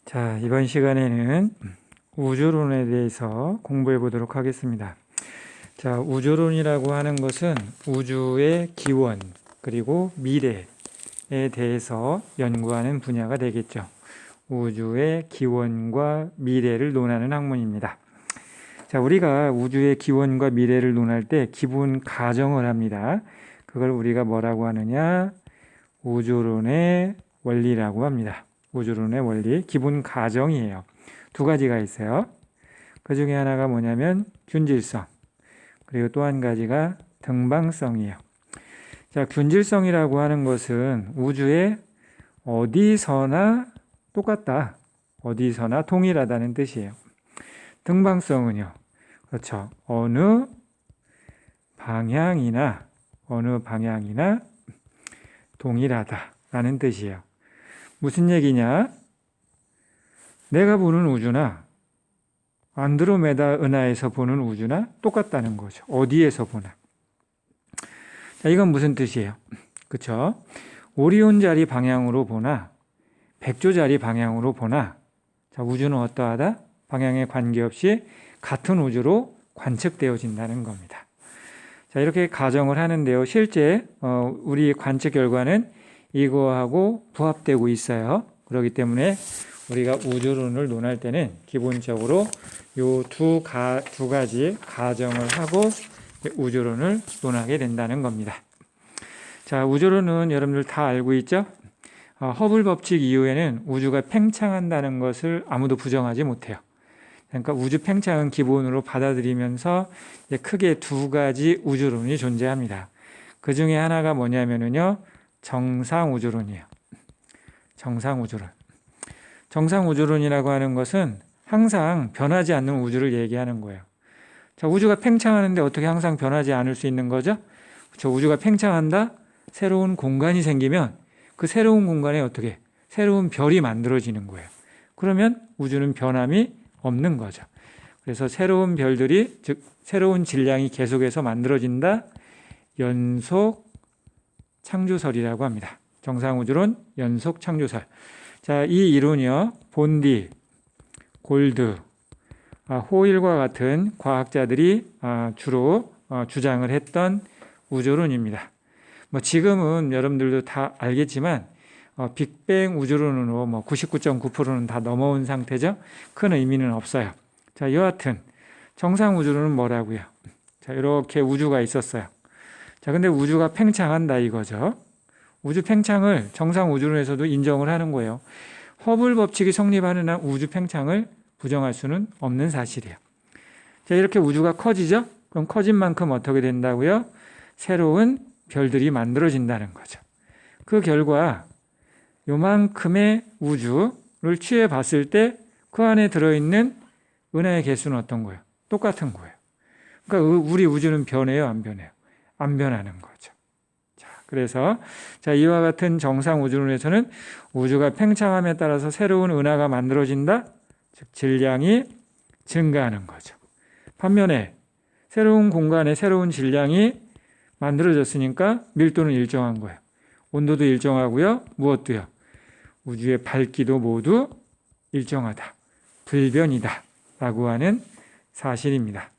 자, 이번 시간에는 우주론에 대해서 공부해 보도록 하겠습니다. 자, 우주론이라고 하는 것은 우주의 기원 그리고 미래에 대해서 연구하는 분야가 되겠죠. 우주의 기원과 미래를 논하는 학문입니다. 자, 우리가 우주의 기원과 미래를 논할 때 기본 가정을 합니다. 그걸 우리가 뭐라고 하느냐? 우주론의 원리라고 합니다. 우주론의 원리, 기본 가정이에요. 두 가지가 있어요. 그 중에 하나가 뭐냐면 균질성, 그리고 또 한 가지가 등방성이에요. 자, 균질성이라고 하는 것은 우주에 어디서나 똑같다, 어디서나 동일하다는 뜻이에요. 등방성은요, 그렇죠. 어느 방향이나 동일하다라는 뜻이에요. 무슨 얘기냐? 내가 보는 우주나 안드로메다 은하에서 보는 우주나 똑같다는 거죠. 어디에서 보나. 자, 이건 무슨 뜻이에요? 그렇죠? 오리온 자리 방향으로 보나 백조 자리 방향으로 보나, 자, 우주는 어떠하다? 방향에 관계없이 같은 우주로 관측되어진다는 겁니다. 자, 이렇게 가정을 하는데요. 실제 우리 관측 결과는 이거하고 부합되고 있어요. 그렇기 때문에 우리가 우주론을 논할 때는 기본적으로 요 두 가지 가정을 하고 우주론을 논하게 된다는 겁니다. 자, 우주론은 여러분들 다 알고 있죠? 허블 법칙 이후에는 우주가 팽창한다는 것을 아무도 부정하지 못해요. 그러니까 우주 팽창은 기본으로 받아들이면서 크게 두 가지 우주론이 존재합니다. 그 중에 하나가 뭐냐면요, 정상우주론이에요. 정상우주론. 정상우주론이라고 하는 것은 항상 변하지 않는 우주를 얘기하는 거예요. 자, 우주가 팽창하는데 어떻게 항상 변하지 않을 수 있는 거죠? 저 우주가 팽창한다? 새로운 공간이 생기면 그 새로운 공간에 어떻게? 새로운 별이 만들어지는 거예요. 그러면 우주는 변함이 없는 거죠. 그래서 새로운 별들이, 즉 새로운 질량이 계속해서 만들어진다. 연속 창조설이라고 합니다. 정상우주론 연속 창조설. 자, 이 이론이요, 본디, 골드, 호일과 같은 과학자들이 주로 주장을 했던 우주론입니다. 뭐 지금은 여러분들도 다 알겠지만 빅뱅 우주론으로 99.9%는 다 넘어온 상태죠. 큰 의미는 없어요. 자, 여하튼 정상우주론은 뭐라고요? 자, 이렇게 우주가 있었어요. 자, 근데 우주가 팽창한다 이거죠. 우주 팽창을 정상우주론에서도 인정을 하는 거예요. 허블 법칙이 성립하는 한 우주 팽창을 부정할 수는 없는 사실이에요. 자, 이렇게 우주가 커지죠? 그럼 커진 만큼 어떻게 된다고요? 새로운 별들이 만들어진다는 거죠. 그 결과 요만큼의 우주를 취해 봤을 때 그 안에 들어있는 은하의 개수는 어떤 거예요? 똑같은 거예요. 그러니까 우리 우주는 변해요, 안 변해요? 안 변하는 거죠. 자, 그래서 이와 같은 정상 우주론에서는 우주가 팽창함에 따라서 새로운 은하가 만들어진다, 즉 질량이 증가하는 거죠. 반면에 새로운 공간에 새로운 질량이 만들어졌으니까 밀도는 일정한 거예요. 온도도 일정하고요. 무엇도요? 우주의 밝기도 모두 일정하다. 불변이다. 라고 하는 사실입니다.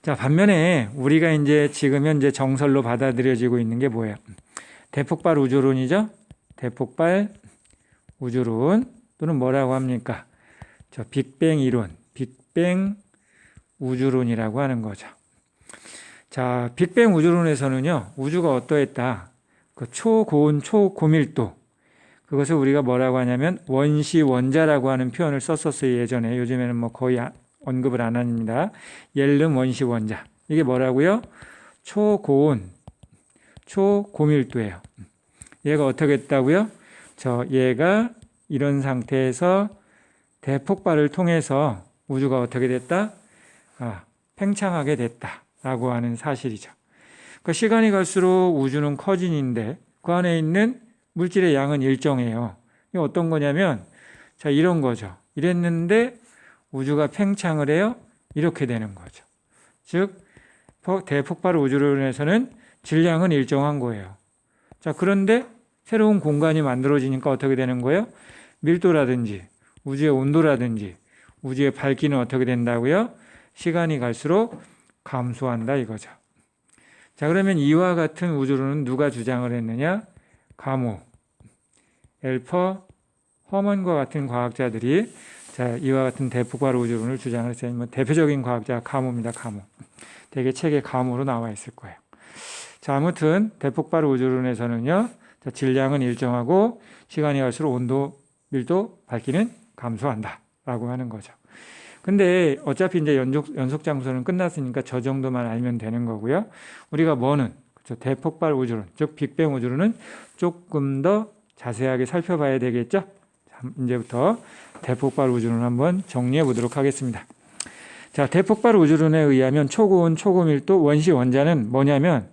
자, 반면에 우리가 지금 현재 정설로 받아들여지고 있는 게 뭐예요? 대폭발 우주론이죠? 대폭발 우주론 또는 뭐라고 합니까? 빅뱅 이론, 빅뱅 우주론이라고 하는 거죠. 자, 빅뱅 우주론에서는요, 우주가 어떠했다? 그 초고온, 초고밀도, 그것을 우리가 뭐라고 하냐면 원시원자라고 하는 표현을 썼었어요, 예전에. 요즘에는 거의 언급을 안 합니다. 옐름 원시원자. 이게 뭐라고요? 초고온, 초고밀도예요. 얘가 어떻게 했다고요? 얘가 이런 상태에서 대폭발을 통해서 우주가 어떻게 됐다? 팽창하게 됐다라고 하는 사실이죠. 그러니까 시간이 갈수록 우주는 커지는데 그 안에 있는 물질의 양은 일정해요. 이게 어떤 거냐면, 자, 이런 거죠. 이랬는데 우주가 팽창을 해요. 이렇게 되는 거죠. 즉, 대폭발 우주론에서는 질량은 일정한 거예요. 자, 그런데 새로운 공간이 만들어지니까 어떻게 되는 거예요? 밀도라든지 우주의 온도라든지 우주의 밝기는 어떻게 된다고요? 시간이 갈수록 감소한다 이거죠. 자, 그러면 이와 같은 우주론은 누가 주장을 했느냐? 가모, 엘퍼, 허먼과 같은 과학자들이 자, 이와 같은 대폭발 우주론을 주장을 했어요. 뭐 대표적인 과학자가 가모입니다. 가모. 대개 책에 가모로 나와 있을 거예요. 자, 아무튼 대폭발 우주론에서는요. 자, 질량은 일정하고 시간이 갈수록 온도, 밀도, 밝기는 감소한다 라고 하는 거죠. 근데 어차피 이제 연속 장소는 끝났으니까 저 정도만 알면 되는 거고요. 우리가 뭐는 그렇죠? 대폭발 우주론, 즉 빅뱅 우주론은 조금 더 자세하게 살펴봐야 되겠죠. 자, 이제부터 대폭발 우주론 한번 정리해 보도록 하겠습니다. 자, 대폭발 우주론에 의하면 초고온, 초고밀도, 원시 원자는 뭐냐면,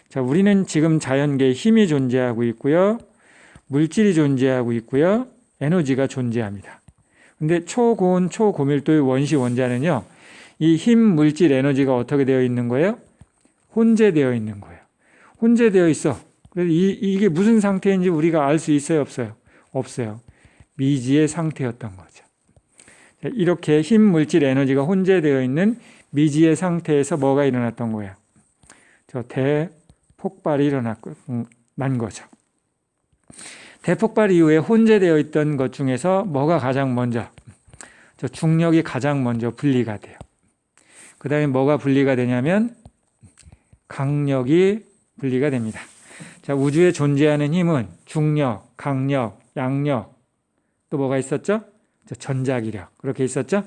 자, 우리는 지금 자연계에 힘이 존재하고 있고요, 물질이 존재하고 있고요, 에너지가 존재합니다. 근데 초고온, 초고밀도의 원시 원자는요, 이 힘, 물질, 에너지가 어떻게 되어 있는 거예요? 혼재되어 있는 거예요. 혼재되어 있어. 그래서 이게 무슨 상태인지 우리가 알 수 있어요, 없어요? 없어요. 미지의 상태였던 거죠. 이렇게 힘, 물질, 에너지가 혼재되어 있는 미지의 상태에서 뭐가 일어났던 거예요? 저 대폭발이 난 거죠. 대폭발 이후에 혼재되어 있던 것 중에서 뭐가 가장 먼저? 저 중력이 가장 먼저 분리가 돼요. 그 다음에 뭐가 분리가 되냐면 강력이 분리가 됩니다. 자, 우주에 존재하는 힘은 중력, 강력, 양력, 또 뭐가 있었죠? 전자기력. 그렇게 있었죠?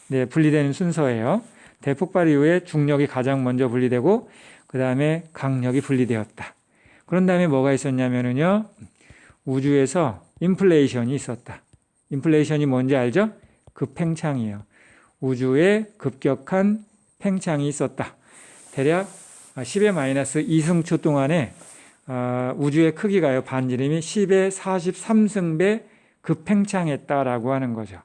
네, 분리되는 순서예요. 대폭발 이후에 중력이 가장 먼저 분리되고 그 다음에 강력이 분리되었다. 그런 다음에 뭐가 있었냐면요. 우주에서 인플레이션이 있었다. 인플레이션이 뭔지 알죠? 급팽창이에요. 우주에 급격한 팽창이 있었다. 대략 10의 마이너스 2승초 동안에 우주의 크기가요. 반지름이 10의 43승배 급팽창했다라고 하는 거죠.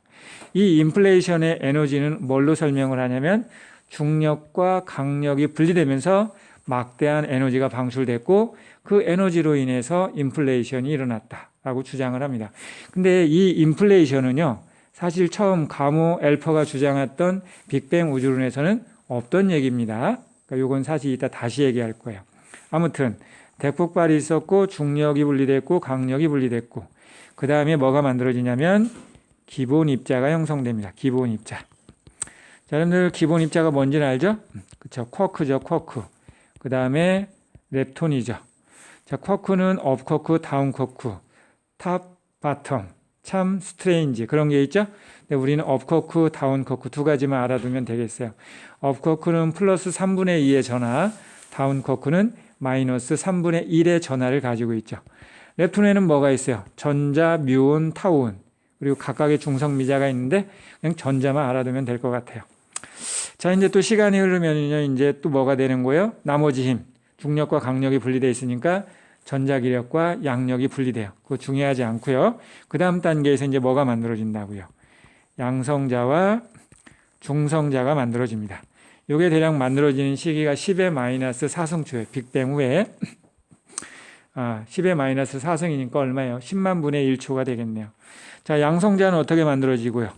이 인플레이션의 에너지는 뭘로 설명을 하냐면 중력과 강력이 분리되면서 막대한 에너지가 방출됐고 그 에너지로 인해서 인플레이션이 일어났다라고 주장을 합니다. 근데 이 인플레이션은요. 사실 처음 가모 엘퍼가 주장했던 빅뱅 우주론에서는 없던 얘기입니다. 그러니까 이건 사실 이따 다시 얘기할 거예요. 아무튼 대폭발이 있었고 중력이 분리됐고 강력이 분리됐고 그 다음에 뭐가 만들어지냐면 기본 입자가 형성됩니다. 기본 입자. 자, 여러분들 기본 입자가 뭔지는 알죠? 그렇죠. 쿼크죠. 쿼크. 그 다음에 렙톤이죠. 자, 쿼크는 업 쿼크, 다운 쿼크, 탑, 바텀, 참, 스트레인지 그런 게 있죠. 근데 우리는 업 쿼크, 다운 쿼크 두 가지만 알아두면 되겠어요. 업 쿼크는 플러스 3분의 2의 전하, 다운 쿼크는 마이너스 3분의 1의 전하를 가지고 있죠. 렙톤에는 뭐가 있어요? 전자, 뮤온, 타우온 그리고 각각의 중성미자가 있는데 그냥 전자만 알아두면 될 것 같아요. 자, 이제 또 시간이 흐르면요, 이제 또 뭐가 되는 거예요? 나머지 힘, 중력과 강력이 분리되어 있으니까 전자기력과 양력이 분리돼요. 그거 중요하지 않고요. 그 다음 단계에서 이제 뭐가 만들어진다고요? 양성자와 중성자가 만들어집니다. 이게 대략 만들어지는 시기가 10의 마이너스 4승초예요. 빅뱅 후에 10의 마이너스 4승이니까 얼마예요? 10만 분의 1초가 되겠네요. 자, 양성자는 어떻게 만들어지고요?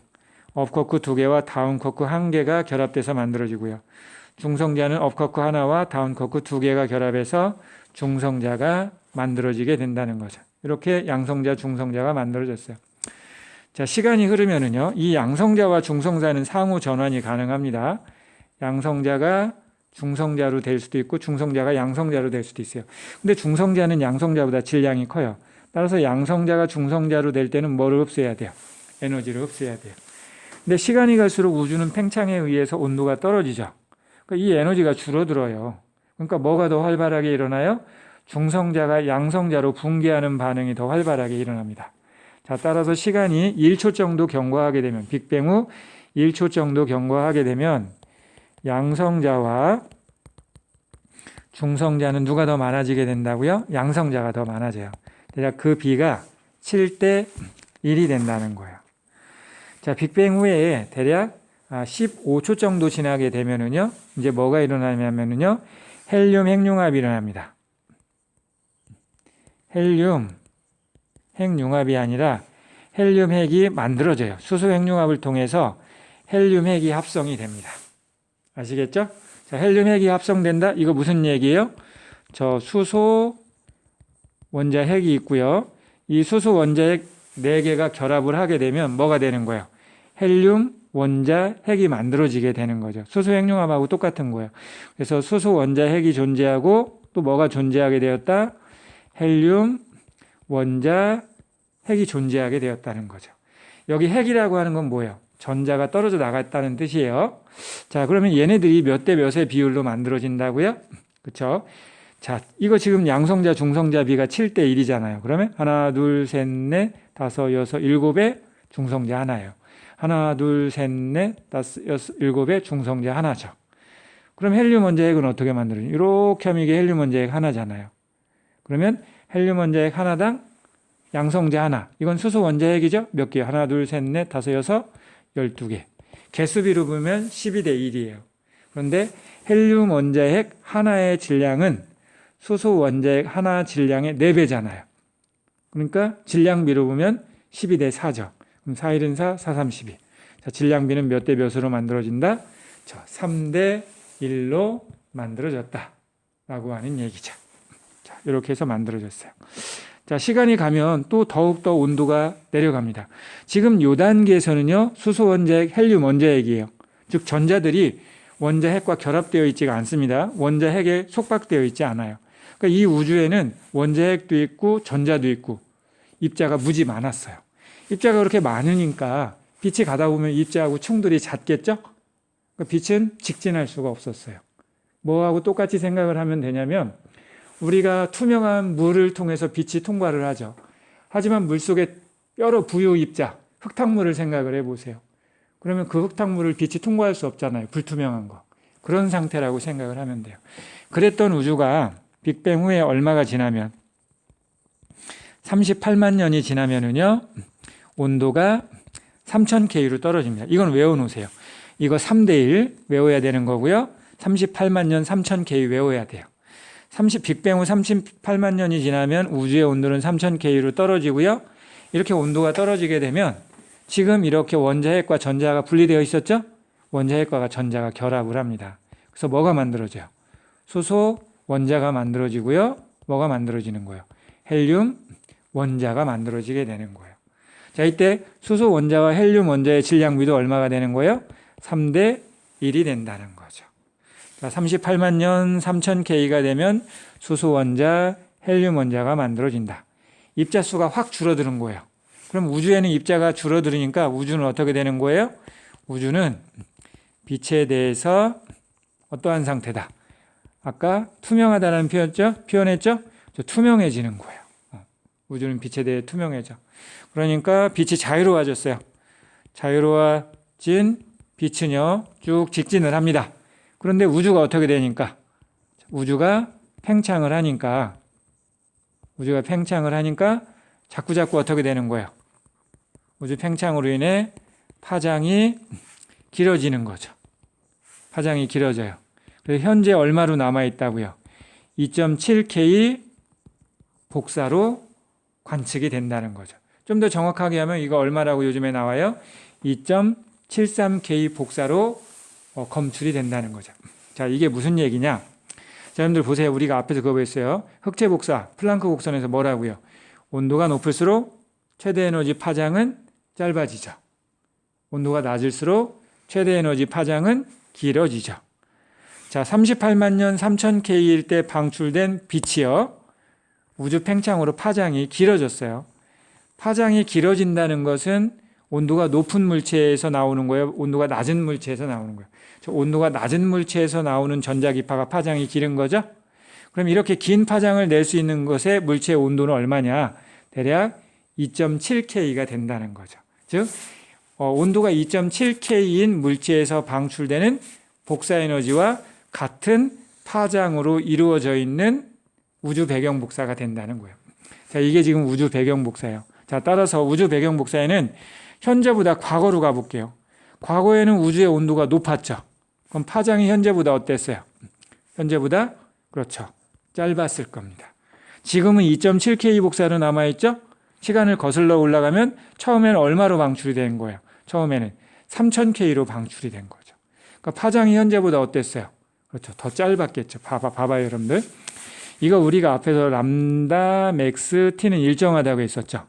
업쿼크 2개와 다운쿼크 1개가 결합돼서 만들어지고요. 중성자는 업쿼크 하나와 다운쿼크 2개가 결합해서 중성자가 만들어지게 된다는 거죠. 이렇게 양성자, 중성자가 만들어졌어요. 자, 시간이 흐르면은요, 이 양성자와 중성자는 상호 전환이 가능합니다. 양성자가 중성자로 될 수도 있고 중성자가 양성자로 될 수도 있어요. 근데 중성자는 양성자보다 질량이 커요. 따라서 양성자가 중성자로 될 때는 뭐를 흡수해야 돼요? 에너지를 흡수해야 돼요. 근데 시간이 갈수록 우주는 팽창에 의해서 온도가 떨어지죠. 그러니까 이 에너지가 줄어들어요. 그러니까 뭐가 더 활발하게 일어나요? 중성자가 양성자로 붕괴하는 반응이 더 활발하게 일어납니다. 자, 따라서 시간이 1초 정도 경과하게 되면 빅뱅 후 1초 정도 경과하게 되면 양성자와 중성자는 누가 더 많아지게 된다고요? 양성자가 더 많아져요. 대략 그 비가 7대 1이 된다는 거예요. 자, 빅뱅 후에 대략 15초 정도 지나게 되면은요, 이제 뭐가 일어나냐면은요, 헬륨 핵융합이 일어납니다. 헬륨 핵융합이 아니라 헬륨 핵이 만들어져요. 수소 핵융합을 통해서 헬륨 핵이 합성이 됩니다. 아시겠죠? 자, 헬륨 핵이 합성된다. 이거 무슨 얘기예요? 저 수소 원자 핵이 있고요. 이 수소 원자 핵 4개가 결합을 하게 되면 뭐가 되는 거예요? 헬륨 원자 핵이 만들어지게 되는 거죠. 수소 핵융합하고 똑같은 거예요. 그래서 수소 원자 핵이 존재하고 또 뭐가 존재하게 되었다? 헬륨 원자 핵이 존재하게 되었다는 거죠. 여기 핵이라고 하는 건 뭐예요? 전자가 떨어져 나갔다는 뜻이에요. 자, 그러면 얘네들이 몇 대 몇의 비율로 만들어진다고요? 그렇죠? 자, 이거 지금 양성자 중성자 비가 7대 1이잖아요. 그러면 하나, 둘, 셋, 넷, 다섯, 여섯, 일곱의 중성자 하나예요. 하나, 둘, 셋, 넷, 다섯, 여섯, 일곱의 중성자 하나죠. 그럼 헬륨 원자 핵은 어떻게 만들어요? 이렇게 하면 이게 헬륨 원자 핵 하나잖아요. 그러면 헬륨 원자 핵 하나당 양성자 하나. 이건 수소 원자 핵이죠? 몇 개? 하나, 둘, 셋, 넷, 다섯, 여섯, 12개. 개수비로 보면 12대 1이에요. 그런데 헬륨 원자 핵 하나의 질량은 수소 원자 핵 하나 질량의 4배잖아요. 그러니까 질량비로 보면 12대 4죠. 그럼 4, 1은 4, 4, 3, 12. 자, 질량비는 몇 대 몇으로 만들어진다? 3대 1로 만들어졌다. 라고 하는 얘기죠. 자, 이렇게 해서 만들어졌어요. 자, 시간이 가면 또 더욱더 온도가 내려갑니다. 지금 요 단계에서는요, 수소 원자핵, 헬륨 원자핵이에요. 즉, 전자들이 원자핵과 결합되어 있지가 않습니다. 원자핵에 속박되어 있지 않아요. 그러니까 이 우주에는 원자핵도 있고 전자도 있고 입자가 무지 많았어요. 입자가 그렇게 많으니까 빛이 가다 보면 입자하고 충돌이 잦겠죠? 그러니까 빛은 직진할 수가 없었어요. 뭐하고 똑같이 생각을 하면 되냐면 우리가 투명한 물을 통해서 빛이 통과를 하죠. 하지만 물속에 여러 부유 입자, 흙탕물을 생각을 해보세요. 그러면 그 흙탕물을 빛이 통과할 수 없잖아요. 불투명한 거. 그런 상태라고 생각을 하면 돼요. 그랬던 우주가 빅뱅 후에 얼마가 지나면 38만 년이 지나면은요, 온도가 3000K로 떨어집니다. 이건 외워놓으세요. 이거 3대 1 외워야 되는 거고요. 38만 년 3000K 외워야 돼요. 빅뱅 후 38만 년이 지나면 우주의 온도는 3000K로 떨어지고요. 이렇게 온도가 떨어지게 되면 지금 이렇게 원자핵과 전자가 분리되어 있었죠? 원자핵과 전자가 결합을 합니다. 그래서 뭐가 만들어져요? 수소 원자가 만들어지고요. 뭐가 만들어지는 거예요? 헬륨 원자가 만들어지게 되는 거예요. 자, 이때 수소 원자와 헬륨 원자의 질량비도 얼마가 되는 거예요? 3대 1이 된다는 거죠. 자, 38만 년 3000K가 되면 수소 원자, 헬륨 원자가 만들어진다. 입자 수가 확 줄어드는 거예요. 그럼 우주에는 입자가 줄어들으니까 우주는 어떻게 되는 거예요? 우주는 빛에 대해서 어떠한 상태다? 아까 투명하다는 표현했죠? 투명해지는 거예요. 우주는 빛에 대해 투명해져. 그러니까 빛이 자유로워졌어요. 자유로워진 빛은요, 쭉 직진을 합니다. 그런데 우주가 어떻게 되니까? 우주가 팽창을 하니까 자꾸 어떻게 되는 거예요? 우주 팽창으로 인해 파장이 길어지는 거죠. 파장이 길어져요. 그래서 현재 얼마로 남아있다고요? 2.7K 복사로 관측이 된다는 거죠. 좀 더 정확하게 하면 이거 얼마라고 요즘에 나와요? 2.73K 복사로 검출이 된다는 거죠. 자, 이게 무슨 얘기냐? 자, 여러분들 보세요. 우리가 앞에서 그거 했어요. 흑체 복사, 플랑크 곡선에서 뭐라고요? 온도가 높을수록 최대 에너지 파장은 짧아지죠. 온도가 낮을수록 최대 에너지 파장은 길어지죠. 자, 38만 년 3000K일 때 방출된 빛이요, 우주 팽창으로 파장이 길어졌어요. 파장이 길어진다는 것은 온도가 높은 물체에서 나오는 거예요? 온도가 낮은 물체에서 나오는 거예요? 온도가 낮은 물체에서 나오는 전자기파가 파장이 길은 거죠? 그럼 이렇게 긴 파장을 낼 수 있는 것의 물체의 온도는 얼마냐? 대략 2.7K가 된다는 거죠. 즉, 온도가 2.7K인 물체에서 방출되는 복사 에너지와 같은 파장으로 이루어져 있는 우주 배경 복사가 된다는 거예요. 자, 이게 지금 우주 배경 복사예요. 자, 따라서 우주 배경 복사에는 현재보다 과거로 가볼게요. 과거에는 우주의 온도가 높았죠. 그럼 파장이 현재보다 어땠어요? 현재보다, 그렇죠, 짧았을 겁니다. 지금은 2.7K 복사로 남아있죠? 시간을 거슬러 올라가면 처음에는 얼마로 방출이 된 거예요? 처음에는 3000K로 방출이 된 거죠. 그러니까 파장이 현재보다 어땠어요? 그렇죠. 더 짧았겠죠. 봐봐요, 여러분들. 이거 우리가 앞에서 람다 맥스 t는 일정하다고 했었죠.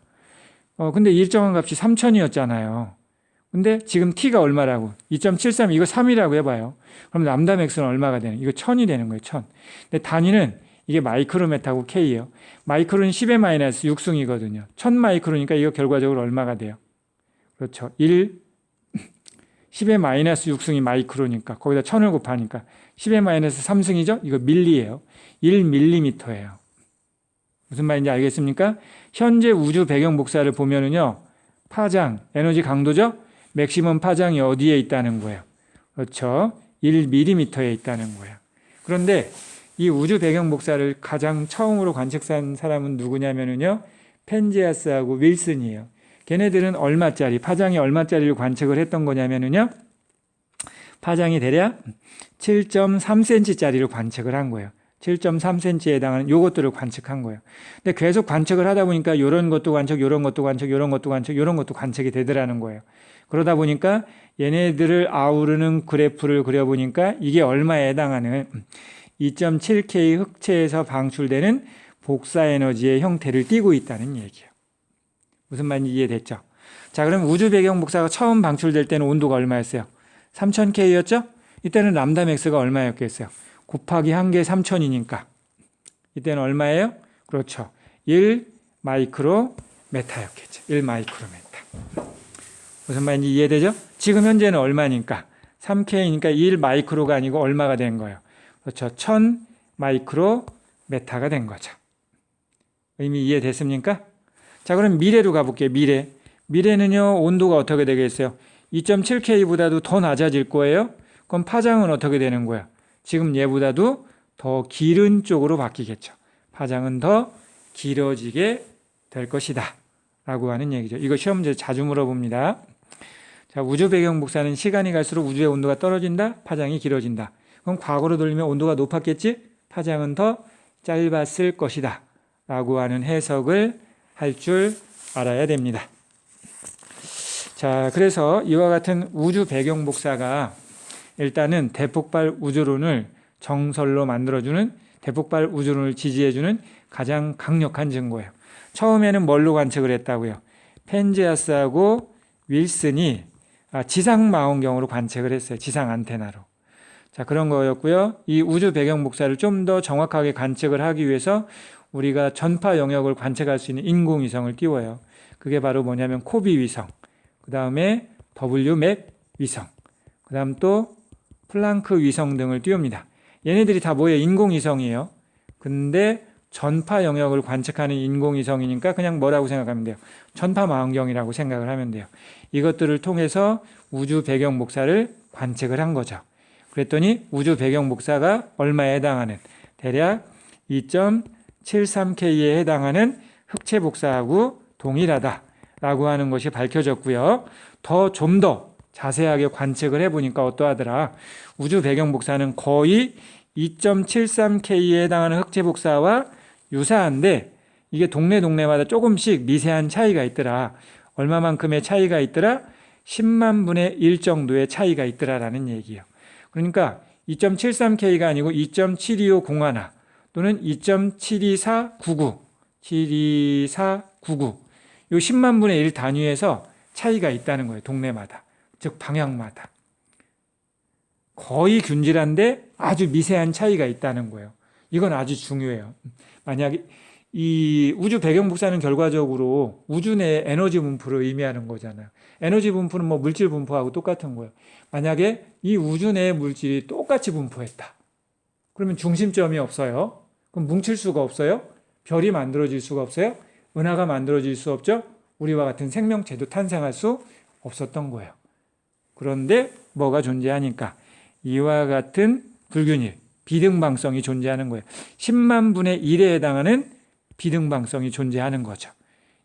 근데 일정한 값이 3000이었잖아요. 근데 지금 t가 얼마라고? 2.73, 이거 3이라고 해봐요. 그럼 람다 맥스는 얼마가 되는? 이거 1000이 되는 거예요, 1000. 근데 단위는 이게 마이크로메타고 K예요. 마이크로는 10의 마이너스 6승이거든요. 1000 마이크로니까 이거 결과적으로 얼마가 돼요? 그렇죠. 10의 마이너스 6승이 마이크로니까 거기다 1000을 곱하니까 10의 마이너스 3승이죠? 이거 밀리예요. 1밀리미터예요. 무슨 말인지 알겠습니까? 현재 우주 배경 복사를 보면은요. 파장, 에너지 강도죠? 맥시멈 파장이 어디에 있다는 거예요? 그렇죠. 1mm에 있다는 거예요. 그런데 이 우주 배경 복사를 가장 처음으로 관측한 사람은 누구냐면요. 펜지아스하고 윌슨이에요. 걔네들은 얼마짜리, 파장이 얼마짜리를 관측을 했던 거냐면요. 파장이 대략 7.3cm짜리를 관측을 한 거예요. 7.3cm에 해당하는 요것들을 관측한 거예요. 근데 계속 관측을 하다 보니까 이런 것도 관측, 이런 것도 관측, 이런 것도 관측, 이런 것도 관측이 되더라는 거예요. 그러다 보니까 얘네들을 아우르는 그래프를 그려보니까 이게 얼마에 해당하는 2.7K 흑체에서 방출되는 복사 에너지의 형태를 띠고 있다는 얘기예요. 무슨 말인지 이해됐죠? 자, 그럼 우주 배경 복사가 처음 방출될 때는 온도가 얼마였어요? 3000K였죠? 이때는 람다 맥스가 얼마였겠어요? 곱하기 1개 3000이니까 이때는 얼마예요? 그렇죠. 1 마이크로메타였겠죠. 1 마이크로메타. 무슨 말인지 이해되죠? 지금 현재는 얼마니까? 3K니까 1 마이크로가 아니고 얼마가 된 거예요? 그렇죠. 1000 마이크로메타가 된 거죠. 의미 이해됐습니까? 자, 그럼 미래로 가볼게요. 미래는요, 온도가 어떻게 되겠어요? 2.7K보다도 더 낮아질 거예요. 그럼 파장은 어떻게 되는 거야? 지금 얘보다도 더 길은 쪽으로 바뀌겠죠. 파장은 더 길어지게 될 것이다 라고 하는 얘기죠. 이거 시험 문제 자주 물어봅니다. 자, 우주 배경 복사는 시간이 갈수록 우주의 온도가 떨어진다, 파장이 길어진다. 그럼 과거로 돌리면 온도가 높았겠지? 파장은 더 짧았을 것이다 라고 하는 해석을 할 줄 알아야 됩니다. 자, 그래서 이와 같은 우주 배경 복사가 일단은 대폭발 우주론을 정설로 만들어주는, 대폭발 우주론을 지지해주는 가장 강력한 증거예요. 처음에는 뭘로 관측을 했다고요? 펜지아스하고 윌슨이 지상 망원경으로 관측을 했어요. 지상 안테나로. 자, 그런 거였고요. 이 우주 배경 복사를 좀 더 정확하게 관측을 하기 위해서 우리가 전파 영역을 관측할 수 있는 인공위성을 띄워요. 그게 바로 뭐냐면 코비 위성, 그 다음에 WMAP 위성, 그 다음 또 플랑크 위성 등을 띄웁니다. 얘네들이 다 뭐예요? 인공위성이에요. 근데 전파 영역을 관측하는 인공위성이니까 그냥 뭐라고 생각하면 돼요? 전파 망원경이라고 생각을 하면 돼요. 이것들을 통해서 우주 배경 복사를 관측을 한 거죠. 그랬더니 우주 배경 복사가 얼마에 해당하는? 대략 2.73K에 해당하는 흑체 복사하고 동일하다라고 하는 것이 밝혀졌고요. 좀 더 자세하게 관측을 해보니까 어떠하더라? 우주 배경 복사는 거의 2.73K에 해당하는 흑체 복사와 유사한데 이게 동네마다 조금씩 미세한 차이가 있더라. 얼마만큼의 차이가 있더라? 10만 분의 1 정도의 차이가 있더라라는 얘기예요. 그러니까 2.73K가 아니고 2.72501 또는 2.72499, 72499 요 10만 분의 1 단위에서 차이가 있다는 거예요. 동네마다. 즉 방향마다. 거의 균질한데 아주 미세한 차이가 있다는 거예요. 이건 아주 중요해요. 만약에 이 우주 배경 복사는 결과적으로 우주 내 에너지 분포를 의미하는 거잖아요. 에너지 분포는 뭐 물질 분포하고 똑같은 거예요. 만약에 이 우주 내의 물질이 똑같이 분포했다. 그러면 중심점이 없어요. 그럼 뭉칠 수가 없어요. 별이 만들어질 수가 없어요. 은하가 만들어질 수 없죠. 우리와 같은 생명체도 탄생할 수 없었던 거예요. 그런데 뭐가 존재하니까 이와 같은 불균일, 비등방성이 존재하는 거예요. 10만 분의 1에 해당하는 비등방성이 존재하는 거죠.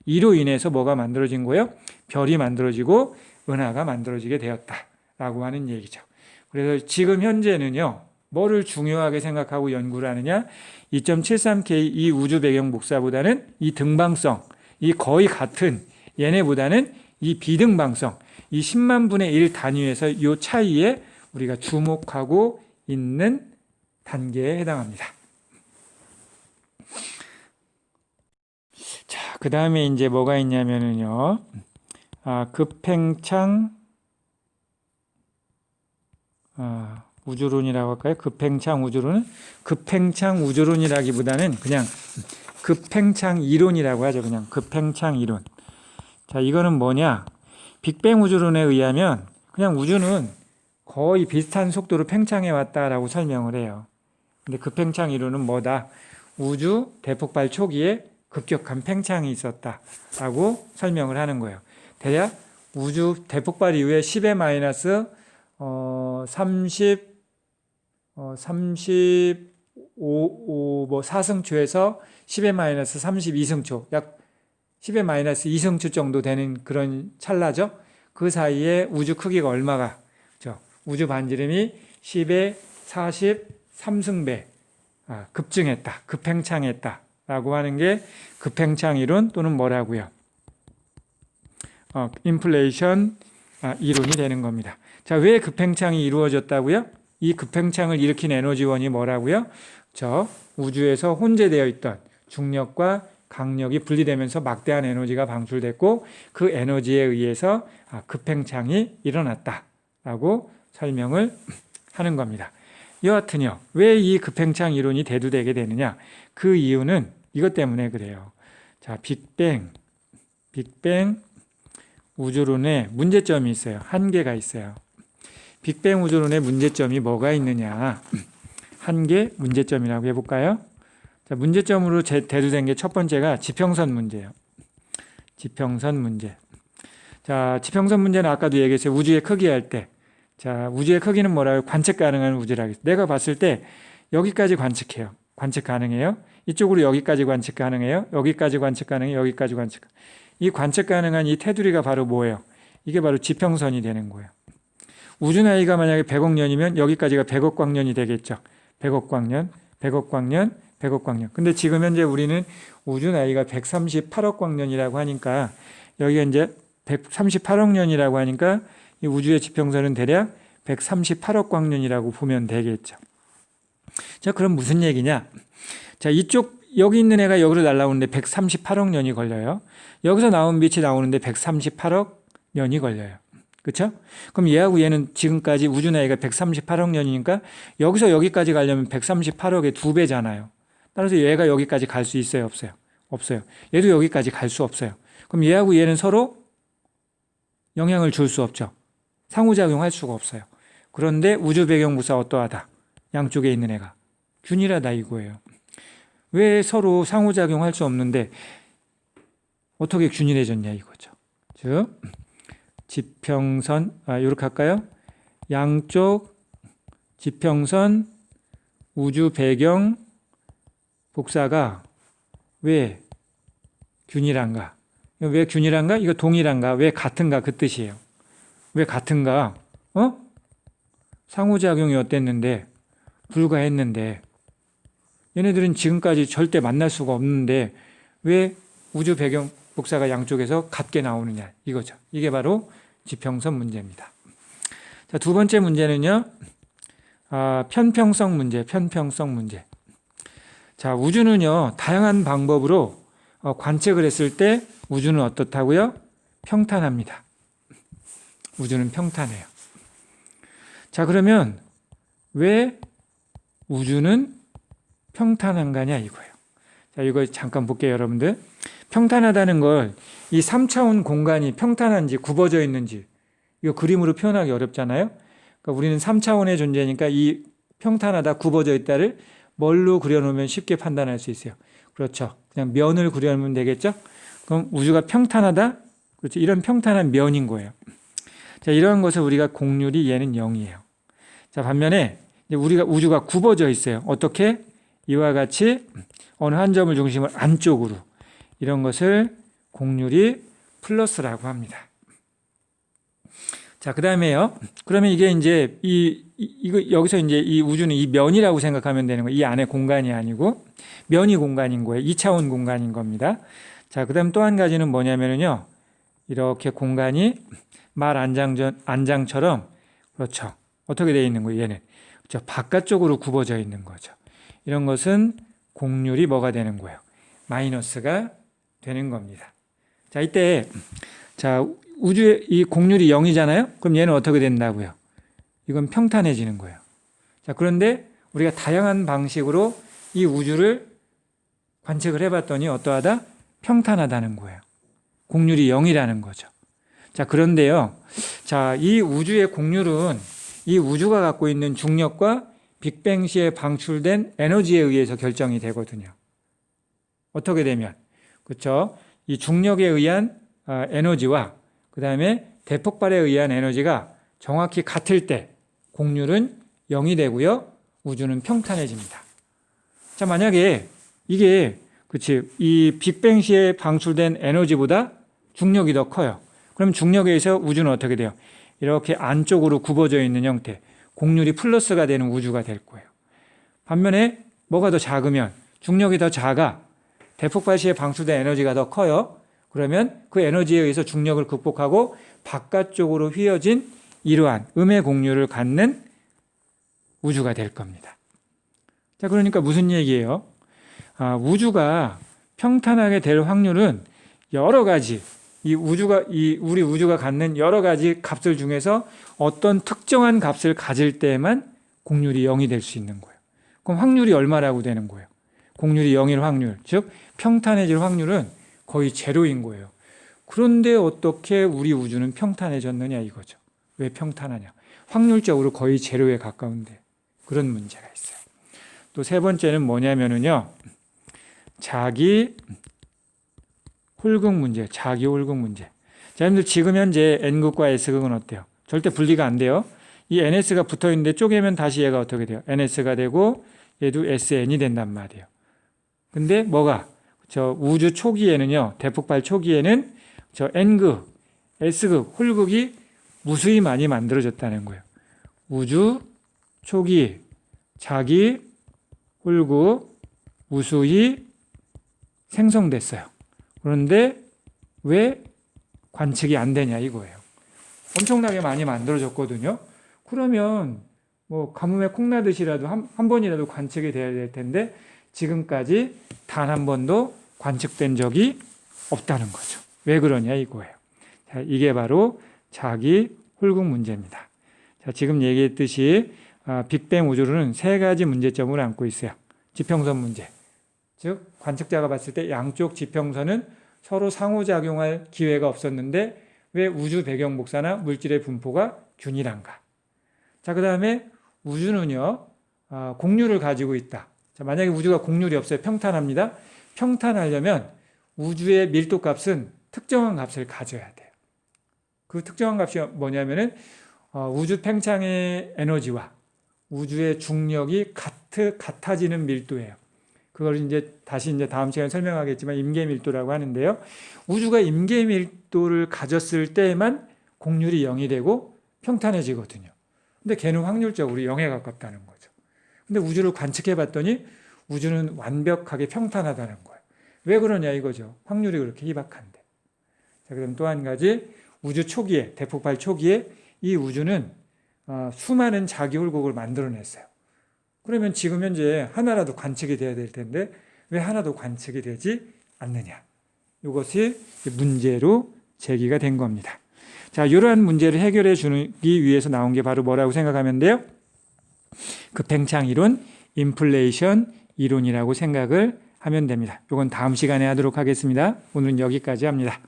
이로 인해서 뭐가 만들어진 거예요? 별이 만들어지고 은하가 만들어지게 되었다라고 하는 얘기죠. 그래서 지금 현재는요. 뭐를 중요하게 생각하고 연구를 하느냐? 2.73K 이 우주 배경 복사보다는 이 등방성, 이 거의 같은 얘네보다는 이 비등방성, 이 10만 분의 1 단위에서 이 차이에 우리가 주목하고 있는 단계에 해당합니다. 자, 그 다음에 이제 뭐가 있냐면은요. 급팽창, 우주론이라고 할까요? 급팽창 우주론은 급팽창 우주론이라기보다는 그냥 급팽창 이론이라고 하죠. 그냥 급팽창 이론. 자, 이거는 뭐냐? 빅뱅 우주론에 의하면 그냥 우주는 거의 비슷한 속도로 팽창해 왔다라고 설명을 해요. 근데 급팽창 이론은 뭐다? 우주 대폭발 초기에 급격한 팽창이 있었다라고 설명을 하는 거예요. 대략 우주 대폭발 이후에 10의 마이너스 4승초에서 10의 마이너스 32승초, 약 10의 마이너스 2승초 정도 되는 그런 찰나죠. 그 사이에 우주 크기가 얼마가, 우주 반지름이 10의 43승배 급증했다, 급팽창했다 라고 하는 게 급팽창 이론 또는 뭐라고요? 인플레이션 이론이 되는 겁니다. 자, 왜 급팽창이 이루어졌다고요? 이 급팽창을 일으킨 에너지원이 뭐라고요? 우주에서 혼재되어 있던 중력과 강력이 분리되면서 막대한 에너지가 방출됐고 그 에너지에 의해서 급팽창이 일어났다라고 설명을 하는 겁니다. 여하튼요, 왜 이 급팽창 이론이 대두되게 되느냐? 그 이유는 이것 때문에 그래요. 자, 빅뱅 우주론에 문제점이 있어요. 한계가 있어요. 빅뱅 우주론의 문제점이 뭐가 있느냐? 한계 문제점이라고 해볼까요? 자, 문제점으로 대두된 게 첫 번째가 지평선 문제예요. 지평선 문제. 자, 지평선 문제는 아까도 얘기했어요. 우주의 크기 할 때. 자, 우주의 크기는 뭐라고요? 관측 가능한 우주라고 했어요. 내가 봤을 때 여기까지 관측해요. 관측 가능해요. 이쪽으로 여기까지 관측 가능해요. 여기까지 관측 가능해요. 여기까지 관측. 이 관측 가능한 이 테두리가 바로 뭐예요? 이게 바로 지평선이 되는 거예요. 우주 나이가 만약에 100억 년이면 여기까지가 100억 광년이 되겠죠. 100억 광년, 100억 광년, 100억 광년. 근데 지금 현재 우리는 우주 나이가 138억 광년이라고 하니까 여기가 이제 138억 년이라고 하니까 이 우주의 지평선은 대략 138억 광년이라고 보면 되겠죠. 자, 그럼 무슨 얘기냐? 자, 여기 있는 애가 여기로 날아오는데 138억 년이 걸려요. 여기서 나온 빛이 나오는데 138억 년이 걸려요. 그렇죠? 그럼 얘하고 얘는 지금까지 우주 나이가 138억 년이니까 여기서 여기까지 가려면 138억의 2배잖아요. 따라서 얘가 여기까지 갈 수 있어요? 없어요? 없어요. 얘도 여기까지 갈 수 없어요. 그럼 얘하고 얘는 서로 영향을 줄 수 없죠. 상호작용할 수가 없어요. 그런데 우주 배경부사 어떠하다? 양쪽에 있는 애가 균일하다 이거예요. 왜 서로 상호작용할 수 없는데 어떻게 균일해졌냐 이거죠. 즉 지평선, 이렇게 할까요? 양쪽 지평선 우주 배경 복사가 왜 균일한가? 왜 균일한가? 이거 동일한가? 왜 같은가? 그 뜻이에요. 왜 같은가? 상호작용이 어땠는데? 불가했는데. 얘네들은 지금까지 절대 만날 수가 없는데 왜 우주 배경 복사가 양쪽에서 같게 나오느냐 이거죠. 이게 바로 지평선 문제입니다. 자, 두 번째 문제는요. 편평성 문제, 편평성 문제. 자, 우주는요. 다양한 방법으로 관측을 했을 때 우주는 어떻다고요? 평탄합니다. 우주는 평탄해요. 자, 그러면 왜 우주는 평탄한가냐 이거예요. 자, 이거 잠깐 볼게요, 여러분들. 평탄하다는 걸 이 3차원 공간이 평탄한지 굽어져 있는지 이거 그림으로 표현하기 어렵잖아요. 그러니까 우리는 3차원의 존재니까 이 평탄하다, 굽어져 있다를 뭘로 그려놓으면 쉽게 판단할 수 있어요. 그렇죠. 그냥 면을 그려놓으면 되겠죠. 그럼 우주가 평탄하다? 그렇죠. 이런 평탄한 면인 거예요. 자, 이러한 것을 우리가 공률이 얘는 0이에요. 자, 반면에 우주가 굽어져 있어요. 어떻게? 이와 같이 어느 한 점을 중심으로 안쪽으로 이런 것을 공률이 플러스라고 합니다. 자, 그 다음에요. 그러면 이게 이제 여기서 이제 이 우주는 이 면이라고 생각하면 되는 거예요. 이 안에 공간이 아니고 면이 공간인 거예요. 2차원 공간인 겁니다. 자, 그다음 또 한 가지는 뭐냐면요. 이렇게 공간이 말 안장처럼 그렇죠. 어떻게 되어 있는 거예요? 얘는 그렇죠. 바깥쪽으로 굽어져 있는 거죠. 이런 것은 곡률이 뭐가 되는 거예요? 마이너스가 되는 겁니다. 자, 이때 자, 우주의 이 곡률이 0이잖아요. 그럼 얘는 어떻게 된다고요? 이건 평탄해지는 거예요. 자, 그런데 우리가 다양한 방식으로 이 우주를 관측을 해봤더니 어떠하다? 평탄하다는 거예요. 곡률이 0이라는 거죠. 자, 그런데요. 자, 이 우주의 곡률은 이 우주가 갖고 있는 중력과 빅뱅 시에 방출된 에너지에 의해서 결정이 되거든요. 어떻게 되면? 그렇죠? 이 중력에 의한 에너지와 그 다음에 대폭발에 의한 에너지가 정확히 같을 때 곡률은 0이 되고요. 우주는 평탄해집니다. 자, 만약에 이게 그치 이 빅뱅 시에 방출된 에너지보다 중력이 더 커요. 그럼 중력에 의해서 우주는 어떻게 돼요? 이렇게 안쪽으로 굽어져 있는 형태, 곡률이 플러스가 되는 우주가 될 거예요. 반면에 뭐가 더 작으면 중력이 더 작아 대폭발 시에 방출된 에너지가 더 커요. 그러면 그 에너지에 의해서 중력을 극복하고 바깥쪽으로 휘어진 이러한 음의 곡률을 갖는 우주가 될 겁니다. 자, 그러니까 무슨 얘기예요? 우주가 평탄하게 될 확률은 여러 가지 우리 우주가 갖는 여러 가지 값들 중에서 어떤 특정한 값을 가질 때에만 곡률이 0이 될 수 있는 거예요. 그럼 확률이 얼마라고 되는 거예요? 곡률이 0일 확률, 즉 평탄해질 확률은 거의 제로인 거예요. 그런데 어떻게 우리 우주는 평탄해졌느냐 이거죠. 왜 평탄하냐? 확률적으로 거의 제로에 가까운데 그런 문제가 있어요. 또 세 번째는 뭐냐면은요. 자기 홀극 문제, 자기 홀극 문제. 자, 여러분들 지금 현재 N극과 S극은 어때요? 절대 분리가 안 돼요. 이 NS가 붙어 있는데 쪼개면 다시 얘가 어떻게 돼요? NS가 되고 얘도 SN이 된단 말이에요. 근데 뭐가? 저 우주 초기에는요, 대폭발 초기에는 저 N극, S극, 홀극이 무수히 많이 만들어졌다는 거예요. 우주 초기, 자기 홀극 무수히 생성됐어요. 그런데 왜 관측이 안 되냐 이거예요. 엄청나게 많이 만들어졌거든요. 그러면 뭐 가뭄에 콩나듯이라도 한 번이라도 관측이 돼야 될 텐데 지금까지 단 한 번도 관측된 적이 없다는 거죠. 왜 그러냐 이거예요. 자, 이게 바로 자기 홀극 문제입니다. 자, 지금 얘기했듯이 빅뱅 우주로는 세 가지 문제점을 안고 있어요. 지평선 문제. 즉 관측자가 봤을 때 양쪽 지평선은 서로 상호작용할 기회가 없었는데 왜 우주 배경 복사나 물질의 분포가 균일한가? 자, 그 다음에 우주는요 곡률을 가지고 있다. 자, 만약에 우주가 곡률이 없어요. 평탄합니다. 평탄하려면 우주의 밀도값은 특정한 값을 가져야 돼요. 그 특정한 값이 뭐냐면은 우주 팽창의 에너지와 우주의 중력이 같아지는 밀도예요. 그걸 이제 다시 다음 시간에 설명하겠지만 임계 밀도라고 하는데요. 우주가 임계 밀도를 가졌을 때에만 곡률이 0이 되고 평탄해지거든요. 근데 걔는 확률적으로 0에 가깝다는 거죠. 근데 우주를 관측해 봤더니 우주는 완벽하게 평탄하다는 거예요. 왜 그러냐 이거죠. 확률이 그렇게 희박한데. 자, 그럼 또 한 가지 우주 초기에 대폭발 초기에 이 우주는 수많은 자기 홀곡을 만들어냈어요. 그러면 지금 현재 하나라도 관측이 돼야 될 텐데 왜 하나도 관측이 되지 않느냐. 이것이 문제로 제기가 된 겁니다. 자, 이러한 문제를 해결해 주기 위해서 나온 게 바로 뭐라고 생각하면 돼요? 급팽창 이론, 인플레이션 이론이라고 생각을 하면 됩니다. 이건 다음 시간에 하도록 하겠습니다. 오늘은 여기까지 합니다.